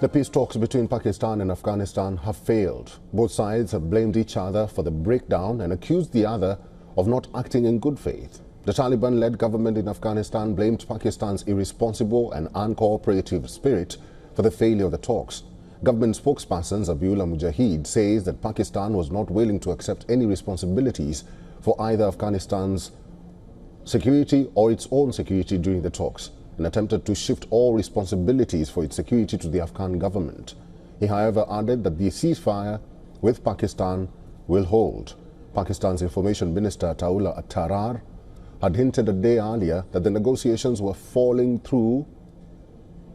The peace talks between Pakistan and Afghanistan have failed. Both sides have blamed each other for the breakdown and accused the other of not acting in good faith. The Taliban-led government in Afghanistan blamed Pakistan's irresponsible and uncooperative spirit for the failure of the talks. Government spokesperson Zabiullah Mujahid says that Pakistan was not willing to accept any responsibilities for either Afghanistan's security or its own security during the talks, and attempted to shift all responsibilities for its security to the Afghan government. He, however, added that the ceasefire with Pakistan will hold. Pakistan's Information Minister Taullah Tarar had hinted a day earlier that the negotiations were falling through,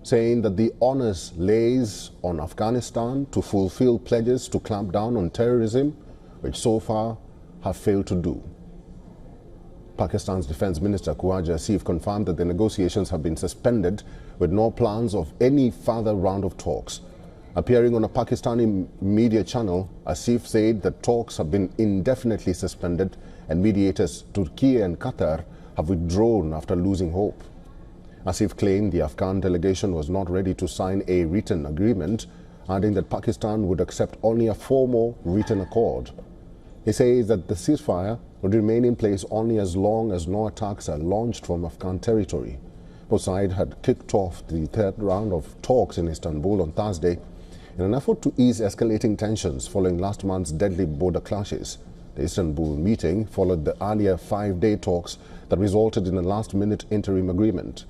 saying that the onus lays on Afghanistan to fulfill pledges to clamp down on terrorism, which so far have failed to do. Pakistan's Defense Minister Khawaja Asif confirmed that the negotiations have been suspended with no plans of any further round of talks. Appearing on a Pakistani media channel, Asif said that talks have been indefinitely suspended and mediators Turkey and Qatar have withdrawn after losing hope. Asif claimed the Afghan delegation was not ready to sign a written agreement, adding that Pakistan would accept only a formal written accord. He says that the ceasefire would remain in place only as long as no attacks are launched from Afghan territory. Both sides had kicked off the third round of talks in Istanbul on Thursday in an effort to ease escalating tensions following last month's deadly border clashes. The Istanbul meeting followed the earlier 5-day talks that resulted in a last-minute interim agreement.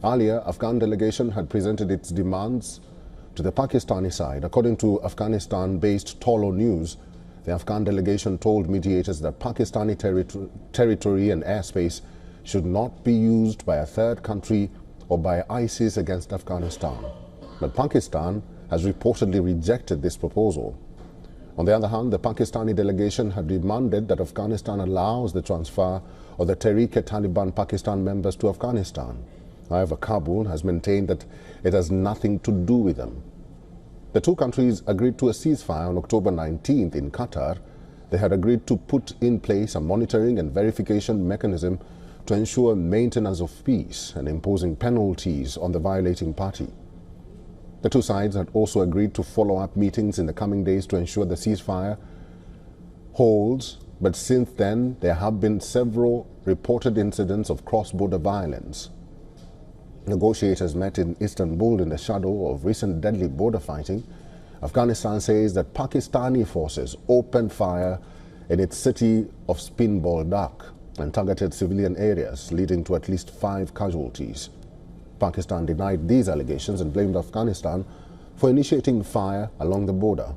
Earlier, Afghan delegation had presented its demands to the Pakistani side. According to Afghanistan-based Tolo News, the Afghan delegation told mediators that Pakistani territory and airspace should not be used by a third country or by ISIS against Afghanistan. But Pakistan has reportedly rejected this proposal. On the other hand, the Pakistani delegation had demanded that Afghanistan allows the transfer of the Tehrik-e-Taliban Pakistan members to Afghanistan. However, Kabul has maintained that it has nothing to do with them. The two countries agreed to a ceasefire on October 19th in Qatar. They had agreed to put in place a monitoring and verification mechanism to ensure maintenance of peace and imposing penalties on the violating party. The two sides had also agreed to follow-up meetings in the coming days to ensure the ceasefire holds, but since then there have been several reported incidents of cross-border violence. Negotiators met in Istanbul in the shadow of recent deadly border fighting. Afghanistan says that Pakistani forces opened fire in its city of Spin-Boldak and targeted civilian areas, leading to at least 5 casualties. Pakistan denied these allegations and blamed Afghanistan for initiating fire along the border.